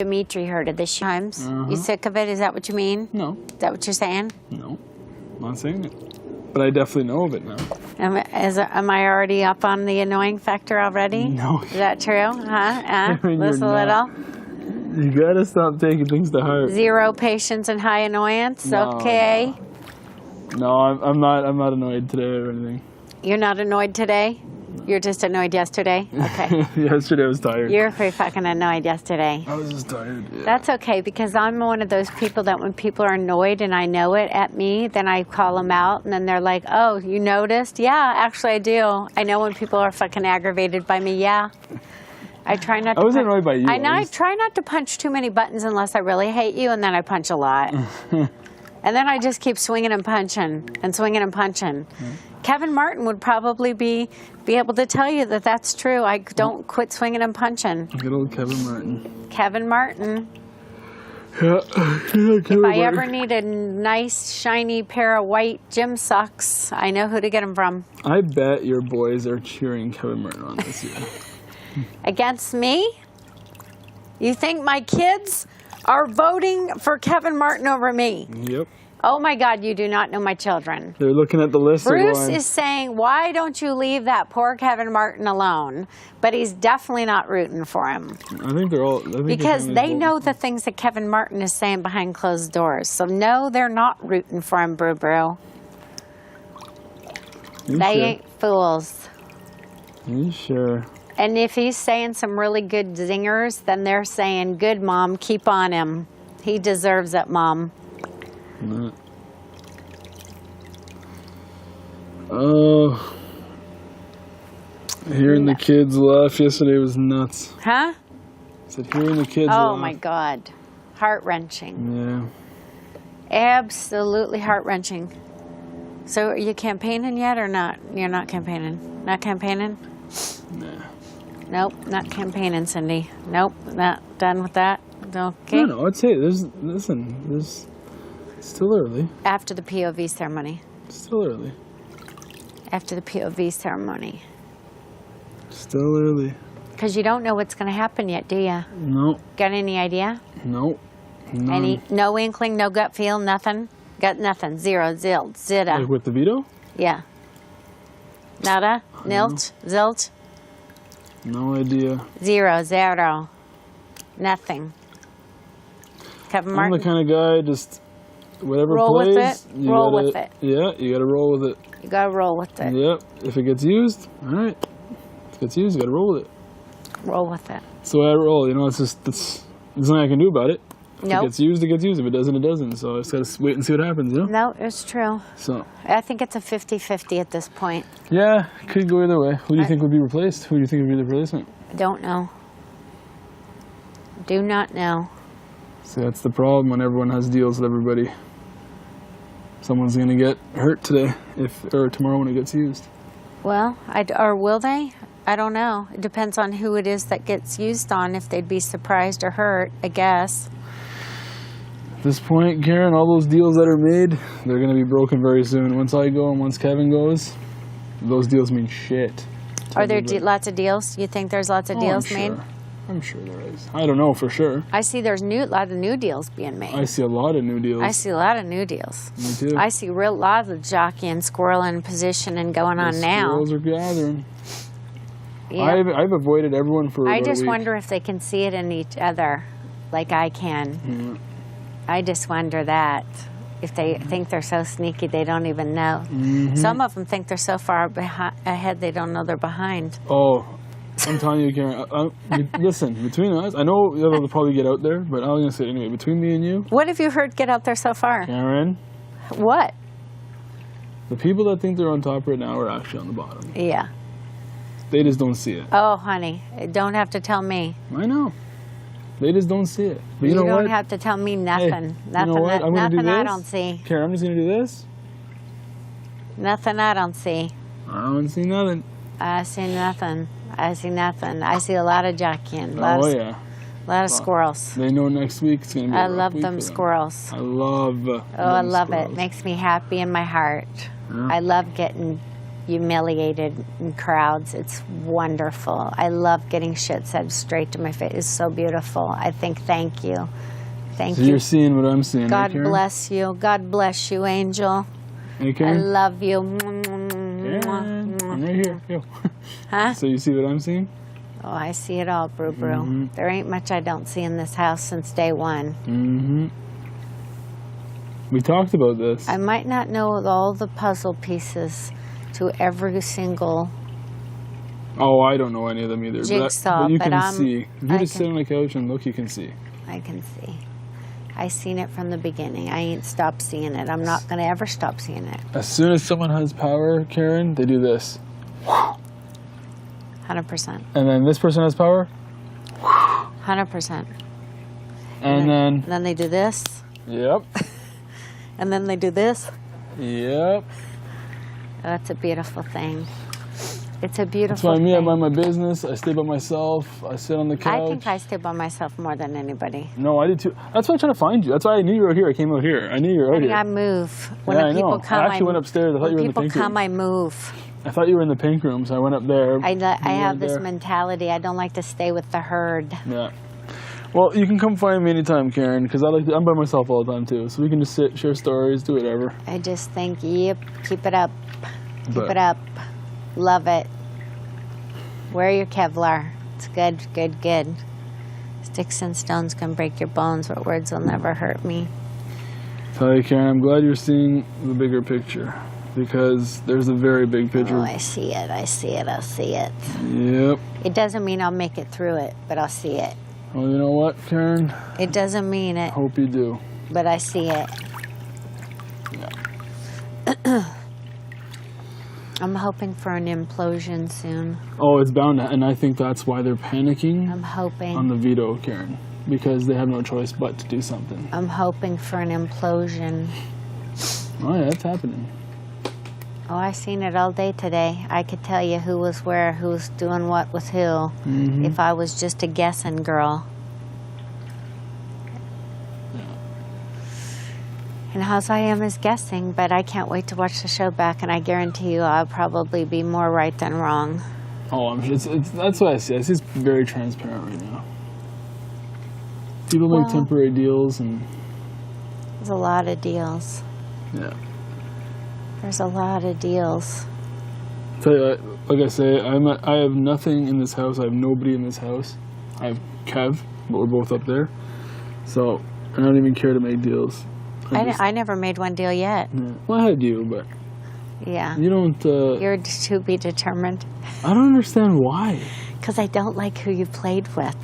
Dimitri heard of this times. You sick of it? Is that what you mean? No. Is that what you're saying? No. I'm not saying it. But I definitely know of it now. Am I already up on the annoying factor already? No. Is that true? Huh? Listen a not. little. You gotta stop taking things to heart. Zero patience and high annoyance. No, okay. No, I'm not annoyed today or anything. You're not annoyed today? You're just annoyed yesterday? Okay. Yesterday I was tired. You're pretty fucking annoyed yesterday. I was just tired. Yeah. That's okay, because I'm one of those people that when people are annoyed and I know it at me, then I call them out, and then they're like, oh, you noticed? Yeah, actually I do. I know when people are fucking aggravated by me, yeah. I try not to I wasn't annoyed by you. I try not to punch too many buttons unless I really hate you, and then I punch a lot. And then I just keep swinging and punching and swinging and punching. Kevin Martin would probably be able to tell you that that's true. I don't quit swinging and punching. Good old Kevin Martin. Kevin Martin. Yeah, If I ever need a nice, shiny pair of white gym socks, I know who to get them from. I bet your boys are cheering Kevin Martin on this year. Against me? You think my kids are voting for Kevin Martin over me? Yep. Oh my God, you do not know my children. They're looking at the list. Bruce is saying, why don't you leave that poor Kevin Martin alone? But he's definitely not rooting for him. I think they're all... Because they know the things that Kevin Martin is saying behind closed doors. So no, they're not rooting for him, Brew. They ain't fools. You sure? And if he's saying some really good zingers, then they're saying, good, Mom, keep on him. He deserves it, Mom. Oh, hearing the kids laugh yesterday was nuts. Huh? I said hearing the kids laugh. Oh my God, heart-wrenching. Yeah. Absolutely heart-wrenching. So are you campaigning yet or not? You're not campaigning? Not campaigning? Nah. Nope, not campaigning, Cindy. Nope, not done with that. Okay. No, I'd say there's still early. After the POV ceremony. Still early. After the POV ceremony. Still early. Because you don't know what's going to happen yet, do you? No. Got any idea? No. No inkling, no gut feel, nothing? Got nothing. Zero, zilda. Like with the veto? Yeah. Nada? Nilt? Zilt? No idea. Zero. Nothing. Kevin Martin? I'm the kind of guy, just whatever roll plays. With it. Roll with it. Yeah, you got to roll with it. You got to roll with it. Yep. If it gets used, all right. If it gets used, you got to roll with it. Roll with it. So I roll. You know, there's nothing I can do about it. If it gets used, it gets used. If it doesn't, it doesn't. So I just got to wait and see what happens, you know? No, it's true. So I think it's a 50-50 at this point. Yeah, could go either way. Who do you think would be replaced? Who do you think would be the replacement? Don't know. Do not know. See, that's the problem when everyone has deals with everybody. Someone's going to get hurt today, or tomorrow when it gets used. Well, or will they? I don't know. It depends on who it is that gets used on, if they'd be surprised or hurt, I guess. At this point, Karen, all those deals that are made, they're going to be broken very soon. Once I go and once Kevin goes, those deals mean shit. Are there lots of deals? You think there's lots of deals made? I'm sure there is. I don't know for sure. I see there's a lot of new deals being made. I see a lot of new deals. I see a lot of new deals. Me too. I see lots of jockeying, squirreling, positioning going on now. Squirrels are gathering. Yeah. I've avoided everyone for about a week. wonder if they can see it in each other like I can. Mm. I just wonder that. If they think they're so sneaky, they don't even know. Mm-hmm. Some of them think they're so far ahead, they don't know they're behind. Oh, I'm telling you, Karen. Listen, between us, I know they'll probably get out there, but I'm going to say it anyway. Between me and you. What have you heard get out there so far? Karen. What? The people that think they're on top right now are actually on the bottom. Yeah. They just don't see it. Oh, honey, don't have to tell me. I know. They just don't see it. But you know don't what? have to tell me nothing. Hey, nothing. You know what? I'm nothing do this. I don't see. Karen, I'm just going to do this. Nothing I don't see. I don't see nothing. I see nothing. I see nothing. I see a lot of jockeying. Yeah. A lot of squirrels. They know next week it's going to be I love them squirrels. I love I love it. Makes me happy in my heart. Yeah. I love getting humiliated in crowds. It's wonderful. I love getting shit said straight to my face. It's so beautiful. I think thank you. Thank So you. you're seeing what I'm seeing, God right, Karen? bless you. God bless you, Angel. Hey, I Karen? love you. Karen, I'm right here. Yo. Huh? So you see what I'm seeing? Oh, I see it all, Brew Brew. Mm-hmm. There ain't much I don't see in this house since day one. Mm-hmm. We talked about this. I might not know all the puzzle pieces to every single Oh, I don't know any of them either. jigsaw, but you but can see. If you I just can- sit on the couch and look, you can see. I can see. I seen it from the beginning. I ain't stopped seeing it. I'm not going to ever stop seeing it. As soon as someone has power, Karen, they do this. 100%. And then this person has power. 100%. And then, Then they do this. yep. And then they do this. Yep. That's a beautiful thing. It's a beautiful That's why thing. me, I mind my business. I stay by myself. I sit on the couch. I think I stay by myself more than anybody. No, I did too. That's why I'm trying to find you. That's why I knew you were out here. I came out here. I knew you were out here. I move. When Yeah, the I people know. come, I actually went upstairs. I thought you were in the people pink come, room. I move. I thought you were in the pink room, so I went up there. I You have weren't this there. mentality. I don't like to stay with the herd. Yeah. Well, you can come find me anytime, Karen, because I'm by myself all the time too. So we can just sit, share stories, do whatever. I just think, yep, keep it up. Keep But- it up. Love it. Wear your Kevlar. It's good, good, good. Sticks and stones can break your bones, but words will never hurt me. Tell you, Karen, I'm glad you're seeing the bigger picture, because there's a very big picture. Oh, I see it. I see it. I see it. Yep. It doesn't mean I'll make it through it, but I'll see it. Well, you know what, Karen? It doesn't mean it, Hope you do. but I see it. I'm hoping for an implosion soon. Oh, it's bound to, and I think that's why they're panicking I'm hoping. on the veto, Karen, because they have no choice but to do something. I'm hoping for an implosion. Oh yeah, that's happening. Oh, I seen it all day today. I could tell you who was where, who was doing what with who, Mm-hmm. if I was just a guessing girl. And how's I am is guessing, but I can't wait to watch the show back, and I guarantee you I'll probably be more right than wrong. Oh, that's what I see. I see it's very transparent right now. People make Well- temporary deals, and There's a lot of deals. yeah. There's a lot of deals. Tell you, like I say, I have nothing in this house. I have nobody in this house. I have Kev, but we're both up there, so I don't even care to make deals. I never made one deal yet. Yeah. Well, I had you, but Yeah. you don't. You're to be determined. I don't understand why. Because I don't like who you played with.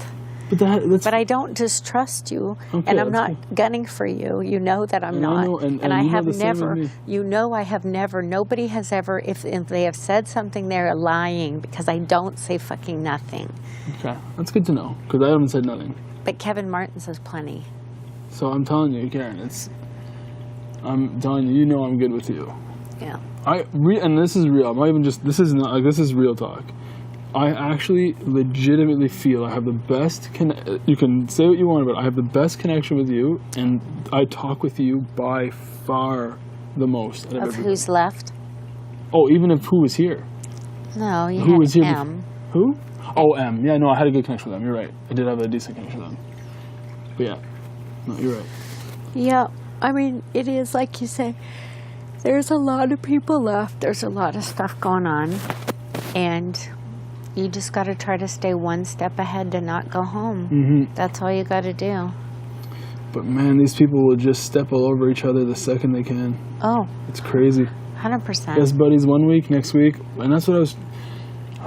But that's. But I don't distrust you, Okay, and I'm that's not gunning for you. You know that I'm And I not. know- and I you know have the same with never, me. you know I have never, nobody has ever, if they have said something, they're lying, because I don't say fucking nothing. Okay, that's good to know, because I haven't said nothing. But Kevin Martin says plenty. So I'm telling you, Karen, I'm telling you, you know I'm good with you. Yeah. And this is real. I'm not even just. This is not like, this is real talk. I actually legitimately feel I have the best. You can say what you want, but I have the best connection with you, and I talk with you by far the most. Out of Of everybody. who's left? Oh, even if who was here. No, you Who had was here? M. Who? Oh, M. Yeah, no, I had a good connection with them. You're right. I did have a decent connection with them. But yeah, no, you're right. Yeah, I mean, it is like you say, there's a lot of people left. There's a lot of stuff going on. And you just got to try to stay one step ahead to not go home. Mm-hmm. That's all you got to do. But man, these people will just step all over each other the second they can. Oh, It's crazy. 100%. Best buddies one week, next week, and that's what I was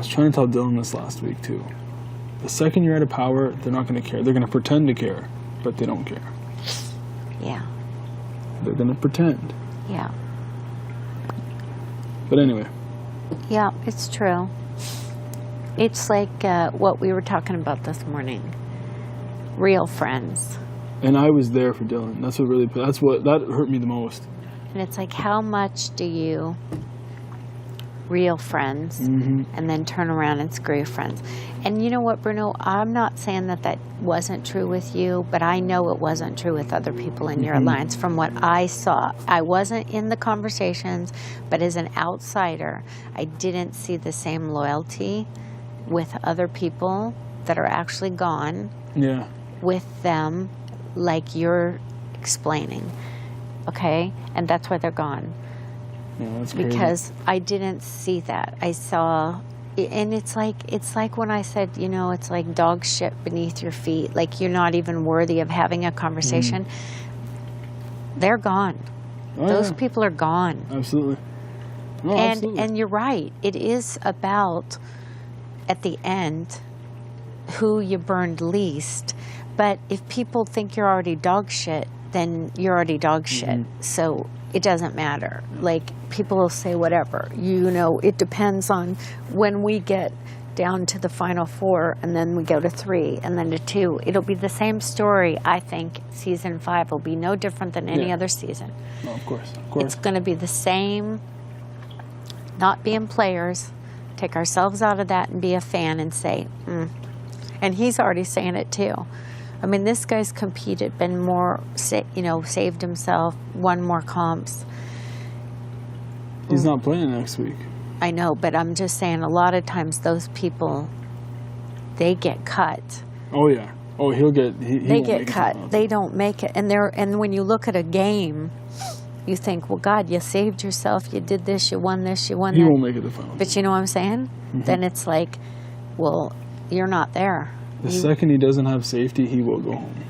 trying to tell Dylan this last week too. The second you're out of power, they're not going to care. They're going to pretend to care, but they don't care. Yeah, They're going to pretend. yeah. But anyway, Yeah, it's true. It's like what we were talking about this morning. Real friends. and I was there for Dylan. That hurt me the most. And it's like, how much do you real friends, and then turn around and screw your friends. And you know what, Bruno? I'm not saying that that wasn't true with you, but I know it wasn't true with other people in your alliance from what I saw. I wasn't in the conversations, but as an outsider, I didn't see the same loyalty with other people that are actually gone with them like you're explaining. Okay? And that's why they're gone. Yeah, that's crazy. Because I didn't see that. I saw, and it's like when I said, you know, it's like dog shit beneath your feet. Like you're not even worthy of having a conversation. They're gone. Those people are gone. Absolutely. No, And you're right. It is about, at the end, who you burned least. But if people think you're already dog shit, then you're already dog shit. So it doesn't matter. Like, people will say whatever. You know, it depends on when we get down to the final 4, and then we go to 3, and then to 2. It'll be the same story, I think. Season 5 will be no different than any other season. No, of course. Of course. It's going to be the same, not being players. Take ourselves out of that and be a fan and say, And he's already saying it, too. I mean, this guy's competed, been more, saved himself, won more comps. He's not playing next week. I know, but I'm just saying a lot of times those people, they get cut. Oh, yeah. Oh, he'll get... They get cut. They don't make it. And when you look at a game, you think, well, God, you saved yourself. You did this. You won this. You won that. He won't make it the final. But you know what I'm saying? Then it's like, well, you're not there. The second he doesn't have safety, he will go home.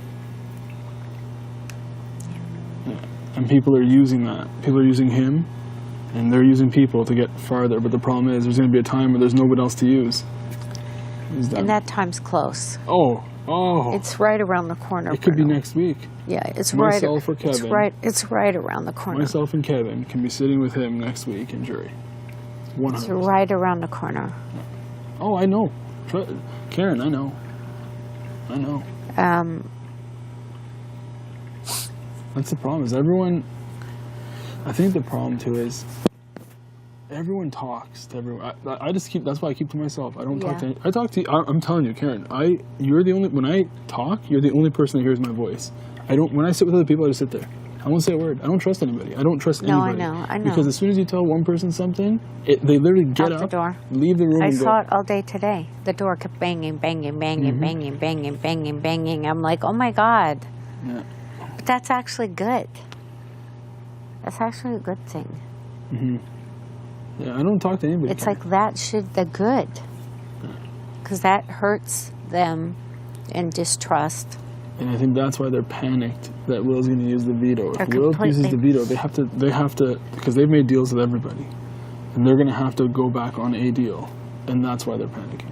Yeah. And people are using that. People are using him, and they're using people to get farther. But the problem is there's going to be a time where there's nobody else to use. And that time's close. Oh. It's right around the corner. It could be next week. Yeah, it's Myself or Kevin. It's right around the corner. Myself and Kevin can be sitting with him next week in jury. 100%. It's right around the corner. Oh, I know. Karen, I know. That's the problem, is everyone... I think the problem, too, is everyone talks to everyone. I just keep... That's why I keep to myself. I don't talk to... I talk to you. I'm telling you, Karen, you're the only... When I talk, you're the only person that hears my voice. When I sit with other people, I just sit there. I won't say a word. I don't trust anybody. I don't trust anybody. No, I know. Because as soon as you tell one person something, they literally get out up, the door. Leave the room, I and go. saw it all day today. The door kept banging, banging, banging, banging, banging, banging, banging. I'm like, oh my God. Yeah. But that's actually good. That's actually a good thing. Yeah, I don't talk to anybody. It's like that the good. Because that hurts them in distrust. And I think that's why they're panicked that Will's going to use the veto. If They're Will uses the veto, they have to, because they've made deals with everybody, and they're going to have to go back on a deal, and that's why they're panicking.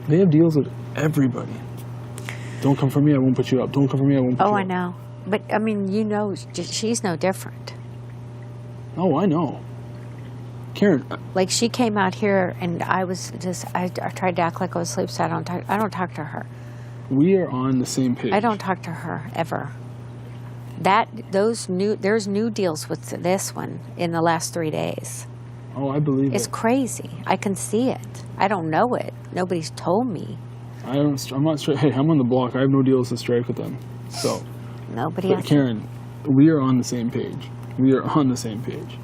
They have deals with everybody. Don't come for me, I won't put you up. Don't come for me, I won't put you up. Oh, I know. But, I mean, you know, she's no different. Oh, I know. Karen. Like, she came out here, and I tried to act like I was asleep, so I don't talk to her. We are on the same page. I don't talk to her, ever. There's new deals with this one in the last 3 days. Oh, I believe it. It's crazy. I can see it. I don't know it. Nobody's told me. I'm not straight. Hey, I'm on the block. I have no deals to strike with them. So. Nobody But else. Karen, we are on the same page. We are on the same page.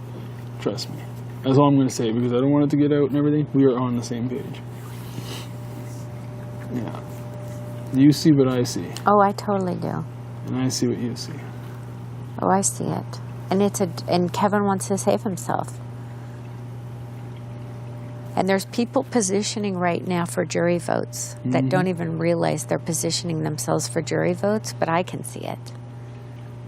Trust me. That's all I'm going to say, because I don't want it to get out and everything. We are on the same page. Yeah. You see what I see. Oh, I totally do. And I see what you see. Oh, I see it. And Kevin wants to save himself. And there's people positioning right now for jury votes that don't even realize they're positioning themselves for jury votes, but I can see it.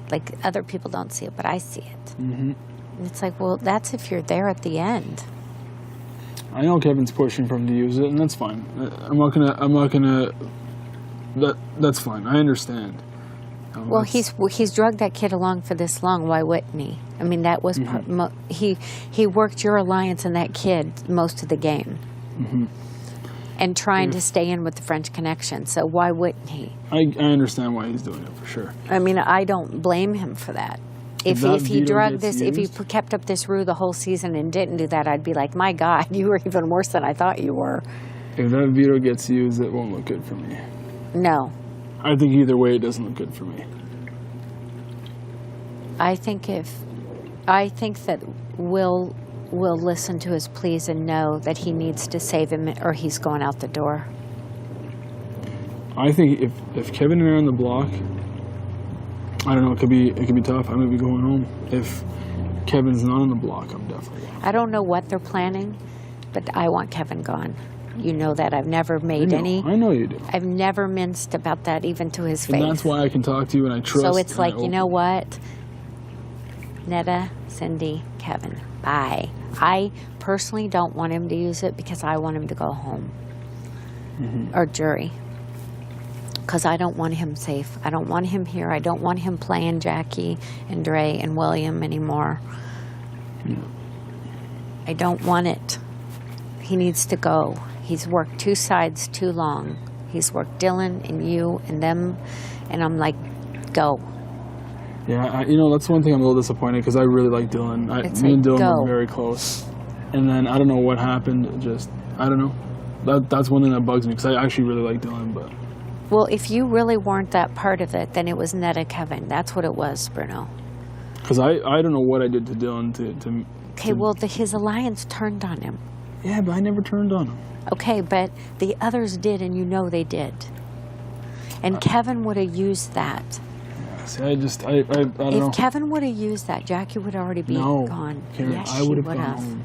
Like, other people don't see it, but I see it. And it's like, well, that's if you're there at the end. I know Kevin's pushing for him to use it, and that's fine. That's fine. I understand. Well, he's drugged that kid along for this long. Why wouldn't he? I mean, that was he worked your alliance and that kid most of the game, and trying to stay in with the French Connection. So why wouldn't he? I understand why he's doing it, for sure. I mean, I don't blame him for that. If that he veto drugged gets this, if he used- kept up this ruse the whole season and didn't do that, I'd be like, my God, you were even worse than I thought you were. If that veto gets used, it won't look good for me. No. I think either way, it doesn't look good for me. I think that Will listen to his pleas and know that he needs to save him or he's going out the door. I think if Kevin and I are on the block, I don't know, it could be tough. I might be going home. If Kevin's not on the block, I'm definitely going. I don't know what they're planning, but I want Kevin gone. You know that. I've never made any. I know you do. I've never minced about that even to his face. And that's why I can talk to you and I trust. So it's like, you know what? Netta, Cindy, Kevin, bye. I personally don't want him to use it because I want him to go home. Or jury. Because I don't want him safe. I don't want him here. I don't want him playing Jackie and Dre and William anymore. I don't want it. He needs to go. He's worked two sides too long. He's worked Dylan and you and them, and I'm like, go. Yeah, that's one thing I'm a little disappointed because I really like Dylan. Me and Dylan were very close. And then I don't know what happened. I don't know. That's one thing that bugs me because I actually really like Dylan. But well, if you really weren't that part of it, then it was Netta Kevin. That's what it was, Bruno. Because I don't know what I did to Dylan to Okay, well, his alliance turned on him. Yeah, but I never turned on him. Okay, but the others did, and you know they did. And Kevin would have used that. See, I don't know. If Kevin would have used that, Jackie would already be gone. Karen, yes, I would have gone home.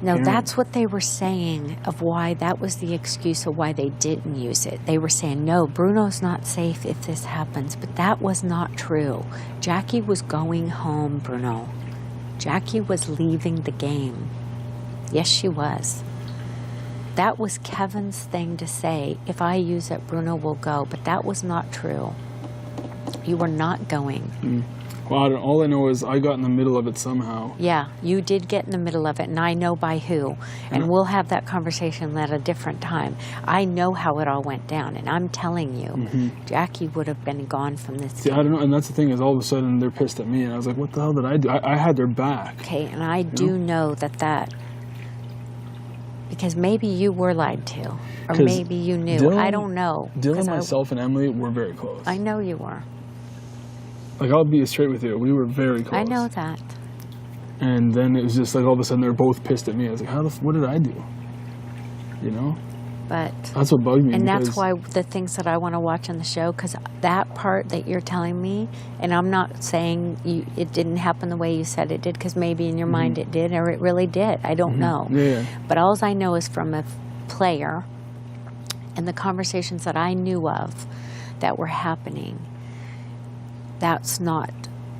No, Karen. that's what they were saying of why that was the excuse of why they didn't use it. They were saying, no, Bruno's not safe if this happens. But that was not true. Jackie was going home, Bruno. Jackie was leaving the game. Yes, she was. That was Kevin's thing to say, if I use it, Bruno will go. But that was not true. You were not going. Well, all I know is I got in the middle of it somehow. Yeah, you did get in the middle of it, and I know by who. And we'll have that conversation at a different time. I know how it all went down, and I'm telling you, Jackie would have been gone from this. See, I don't know, and that's the thing is all of a sudden they're pissed at me, and I was like, what the hell did I do? I had their back. Okay, and I do know that, because maybe you were lied to, or maybe you knew. I don't know. Dylan, myself, and Emily were very close. I know you were. Like, I'll be straight with you. We were very close. I know that. And then it was just like all of a sudden they're both pissed at me. I was like, what did I do? You know? But that's what bugged me. And that's why the things that I want to watch on the show, because that part that you're telling me, and I'm not saying it didn't happen the way you said it did, because maybe in your mind it did, or it really did. I don't know. Yeah. But all I know is from a player and the conversations that I knew of that were happening, that's not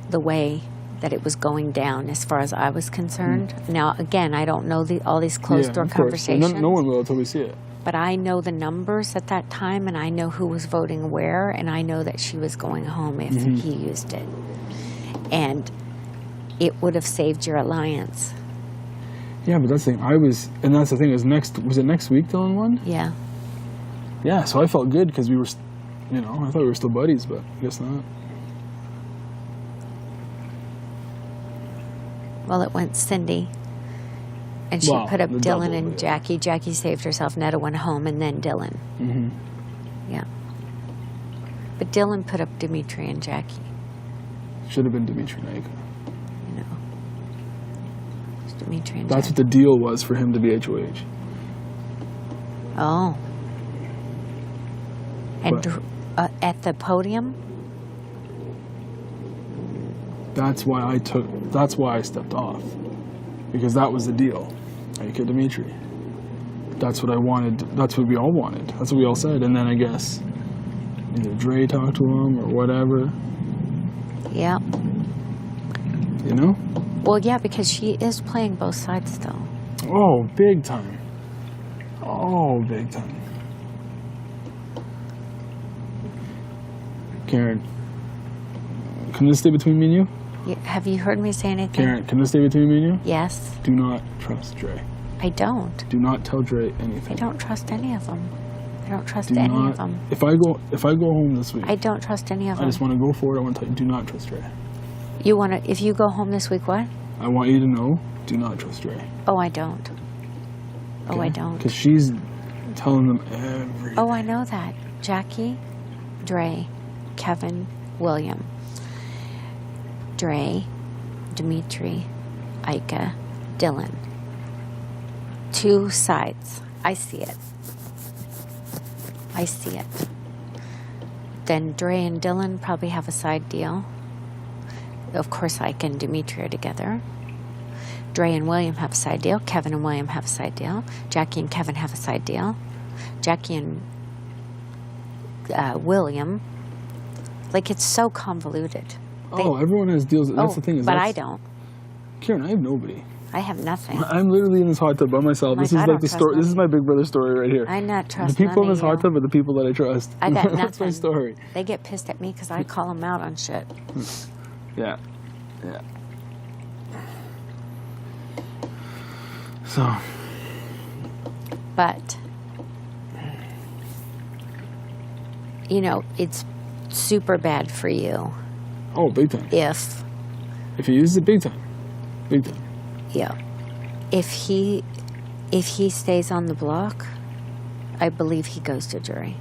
the way that it was going down as far as I was concerned. Now, again, I don't know all these closed-door conversations. No one will until we see it. But I know the numbers at that time, and I know who was voting where, and I know that she was going home if he used it. And it would have saved your alliance. Yeah, but that's the thing. And that's the thing was it next week Dylan won? Yeah. Yeah, so I felt good because we were, I thought we were still buddies, but I guess not. Well, it went Cindy. And she put up Dylan and Jackie. Jackie saved herself. Netta went home, and then Dylan. Yeah. But Dylan put up Dimitri and Jackie. Should have been Dimitri Naika. It's Dimitri and That's Jackie. what the deal was for him to be HOH. Oh. And at the podium? That's why I stepped off. Because that was the deal. Naika, Dimitri. That's what I wanted. That's what we all wanted. That's what we all said. And then I guess either Dre talked to him or whatever. Yeah. You know? Well, yeah, because she is playing both sides still. Oh, big time. Oh, big time. Karen, can this stay between me and you? Have you heard me say anything? Karen, can this stay between me and you? Yes. Do not trust Dre. I don't. Do not tell Dre anything. I don't trust any of them. I don't trust Do any not, of them. If I go home this week, I don't trust any of I them. just want to go for it. I want to tell you, do not trust Ray. You want to? If you go home this week, what? I want you to know, do not trust Ray. Oh, I don't. Oh, I don't. Because she's telling them everything. Oh, I know that. Jackie, Dre, Kevin, William. Dre, Dimitri, Ika, Dylan. 2 sides. I see it. I see it. Then Dre and Dylan probably have a side deal. Of course, Ika and Dimitri are together. Dre and William have a side deal. Kevin and William have a side deal. Jackie and Kevin have a side deal. Jackie and William. Like, it's so convoluted. Everyone has deals. That's the thing. But I don't. Karen, I have nobody. I have nothing. I'm literally in this hot tub by myself. This is like the story. This is my big brother story right here. I not trust the people in none this of hot you. tub are the people that I trust. I got nothing. That's my story. They get pissed at me because I call them out on shit. Yeah. So. But, you know, it's super bad for you Oh, big time. if, If he uses it, big time. Big time. yeah, if he stays on the block, I believe he goes to jury.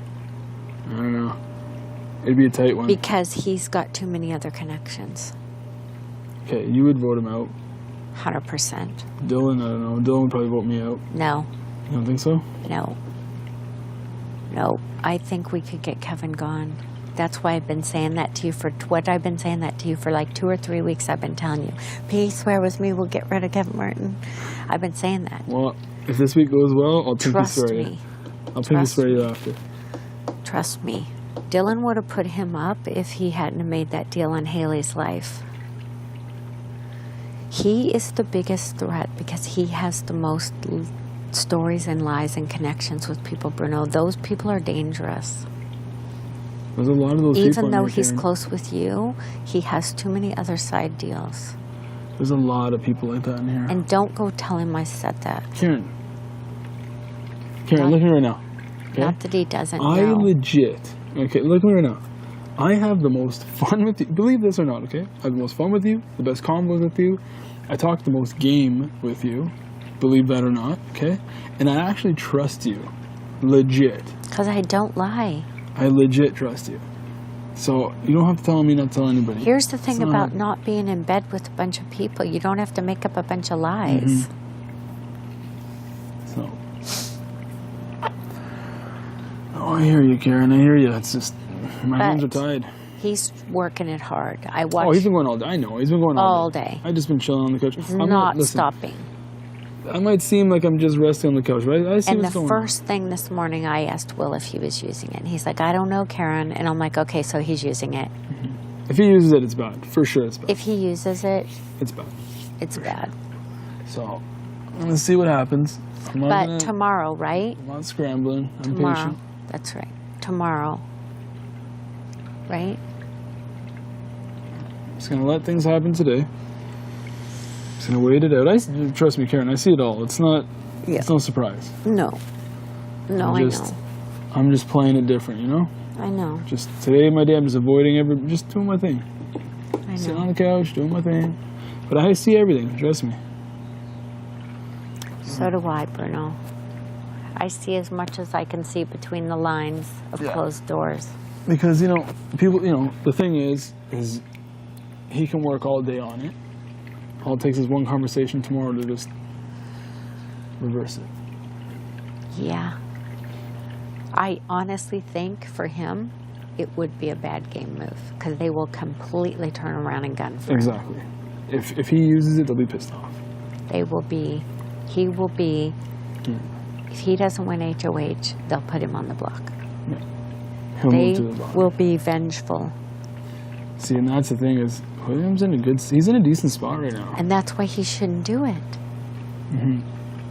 I don't know. It'd be a tight one. Because he's got too many other connections. Okay, you would vote him out. 100%. Dylan, I don't know. Dylan would probably vote me out. No, You don't think so? no. I think we could get Kevin gone. That's why I've been saying that to you for like 2 or 3 weeks. I've been telling you, please swear with me, we'll get rid of Kevin Martin. I've been saying that. Well, if this week goes well, I'll pinky Trust swear you. me. I'll pinky swear you after. Trust me. Dylan would have put him up if he hadn't have made that deal on Haley's life. He is the biggest threat because he has the most stories and lies and connections with people, Bruno. Those people are dangerous. There's a lot of those people. Even though in here, he's Karen. close with you, he has too many other side deals. There's a lot of people like that in here. And don't go tell him I said that. Karen, Not- look at me right now. Okay? Not that he doesn't I know. legit. Okay, look at me right now. I have the most fun with you. Believe this or not, okay? I have the most fun with you, the best combos with you. I talk the most game with you. Believe that or not, okay? And I actually trust you. Legit. Because I don't lie. I legit trust you. So you don't have to tell me not to tell anybody. Here's the thing It's about not being in bed with a bunch of people. You don't have to make up a bunch of lies. So. Oh, I hear you, Karen. I hear you. It's just my hands are But- tied. He's working it hard. I Oh, watch he's been going all day. I know. He's been going all day. I just been chilling on the couch. It's I'm not listen, stopping. I might seem like I'm just resting on the couch, but I see And what's the going first thing this morning, I asked Will if he was using it. And he's like, I don't know, Karen. And I'm like, okay, so he's using it. on. If he uses it, it's bad. For sure, it's bad. If he uses it, It's bad. it's bad. So, I'm gonna see what happens. I'm not, But gonna, tomorrow, right? I'm not scrambling. I'm Tomorrow. patient. That's right. Tomorrow. Right? Just gonna let things happen today. Just gonna wait it out. Trust me, Karen. I see it all. It's not. Yeah. It's no surprise. No. No, I'm just, I'm just playing it different, you know. I know. Just today, my day, I'm just avoiding just doing my thing. I Sitting on know. the couch, doing my thing. But I see everything. Trust me. So do I, Bruno. I see as much as I can see between the lines of Yeah. closed doors. Because people. The thing is he can work all day on it. All it takes is one conversation tomorrow to just reverse it. Yeah. I honestly think for him, it would be a bad game move because they will completely turn around and gun for him. Exactly. If he uses it, they'll be pissed off. He will be, if he doesn't win HOH, they'll put him on the block. He'll They move to the bottom. will be vengeful. See, and that's the thing is, William's he's in a decent spot right now. And that's why he shouldn't do it.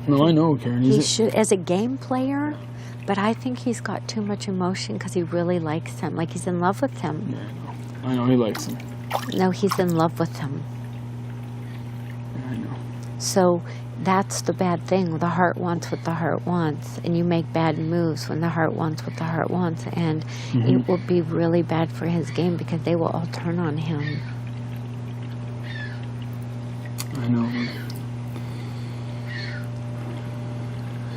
No, I know, Karen. He should, as a game player, but I think he's got too much emotion because he really likes him. Like he's in love with him. I know he likes him. No, he's in love with him. I know. So that's the bad thing. The heart wants what the heart wants, and you make bad moves when the heart wants what the heart wants, and it will be really bad for his game because they will all turn on him. I know.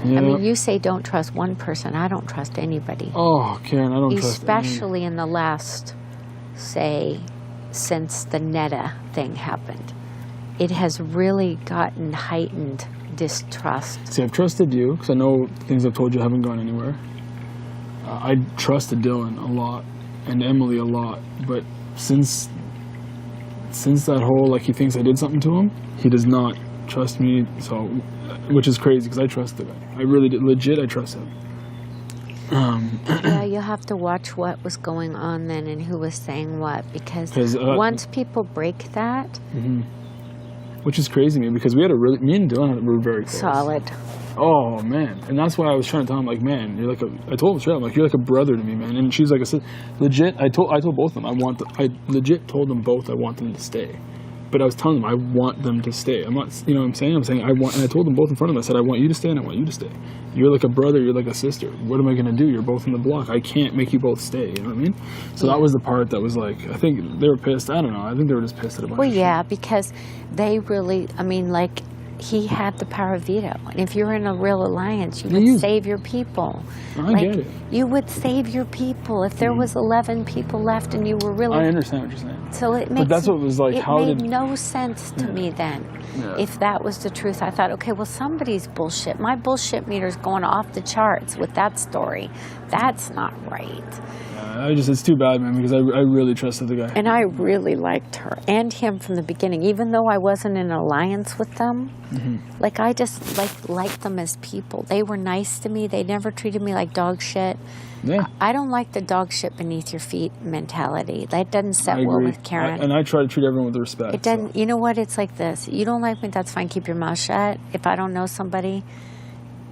Yeah. I mean, you say don't trust one person. I don't trust anybody. Oh, Karen, I don't trust Especially in the last, say, since the Netta thing happened. It has really gotten heightened distrust. See, I've trusted you because I know things I've told you haven't gone anywhere. I trusted Dylan a lot and Emily a lot, but since that whole, like, he thinks I did something to him, he does not trust me, so, which is crazy because I trust the guy. I really did. Legit, I trust him. Yeah, you'll have to watch what was going on then and who was saying what, because once people break that... Which is crazy, man, because me and Dylan were very close. Solid. Oh, man. And that's why I was trying to tell him, like, man, I told him straight, I'm like, you're like a brother to me, man. And she's like, legit, I told both of them, I legit told them both I want them to stay. But I was telling them I want them to stay. I'm not, you know what I'm saying? I'm saying I want, and I told them both in front of them, I said, I want you to stay and I want you to stay. You're like a brother, you're like a sister. What am I going to do? You're both in the block. I can't make you both stay, you know what I mean? So that was the part that was like, I think they were pissed. I don't know. I think they were just pissed at a bunch of shit. Because they really, I mean, like, he had the power of veto. And if you're in a real alliance, you would save your people. I get it. You would save your people. If there was 11 people left and you were really... I understand what you're saying. So it makes... But that's what it was like, it made no sense to me then. Yeah. If that was the truth, I thought, okay, well, somebody's bullshit. My bullshit meter's going off the charts with that story. That's not right. It's too bad, man, because I really trusted the guy. And I really liked her and him from the beginning, even though I wasn't in an alliance with them. Like, I just liked them as people. They were nice to me. They never treated me like dog shit. Yeah. I don't like the dog shit beneath your feet mentality. That doesn't set well with Karen. And I try to treat everyone with respect. It doesn't. So. You know what? It's like this. You don't like me, that's fine. Keep your mouth shut. If I don't know somebody...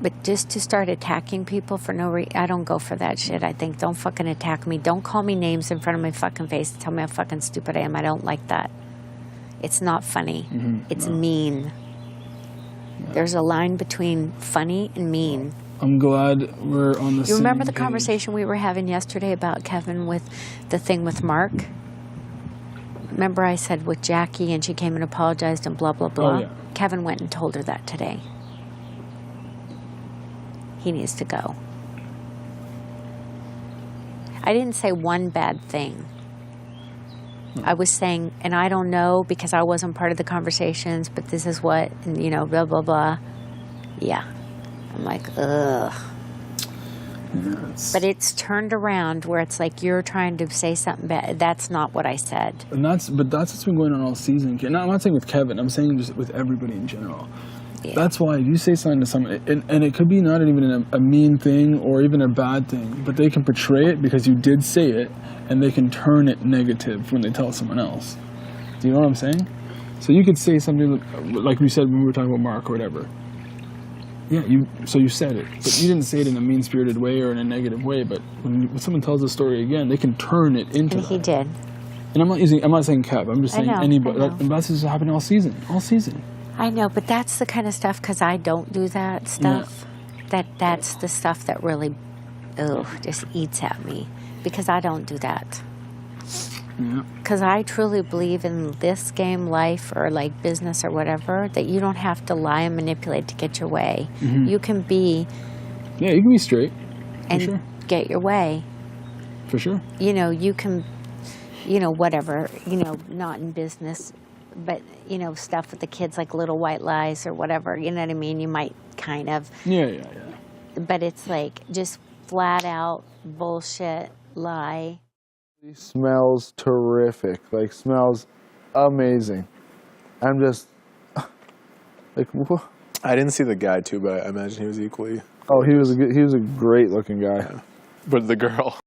But just to start attacking people for no reason, I don't go for that shit. I think, don't fucking attack me. Don't call me names in front of my fucking face and tell me how fucking stupid I am. I don't like that. It's not funny. It's mean. There's a line between funny and mean. I'm glad we're on the same You remember the page. conversation we were having yesterday about Kevin with the thing with Mark? Remember I said with Jackie and she came and apologized and blah, blah, blah? Oh, yeah. Kevin went and told her that today. He needs to go. I didn't say one bad thing. I was saying, and I don't know because I wasn't part of the conversations, but this is what, and, you know, blah, blah, blah. Yeah. I'm like, ugh. But it's turned around where it's like you're trying to say something bad. That's not what I said. But that's what's been going on all season. I'm not saying with Kevin. I'm saying just with everybody in general. Yeah. That's why if you say something to someone, and it could be not even a mean thing or even a bad thing, but they can portray it because you did say it, and they can turn it negative when they tell someone else. Do you know what I'm saying? So you could say something like we said when we were talking about Mark or whatever. Yeah, you said it, but you didn't say it in a mean-spirited way or in a negative way. But when someone tells the story again, they can turn it into. And he did. And I'm not saying Kev. I'm just saying anybody. That's just happened all season. All season. I know, but that's the kind of stuff, because I don't do that stuff, that's the stuff that really, just eats at me, because I don't do that. Yeah. Because I truly believe in this game, life, or like business or whatever, that you don't have to lie and manipulate to get your way. You can be... Yeah, you can be straight. And get your way. For sure. You know, you can, whatever, not in business... But, stuff with the kids like little white lies or whatever, you know what I mean? You might kind of. Yeah. But it's like just flat out bullshit lie. He smells terrific. Like, smells amazing. I'm just, like, what? I didn't see the guy too, but I imagine he was equally. Oh, he was a great looking guy. Yeah. But the girl.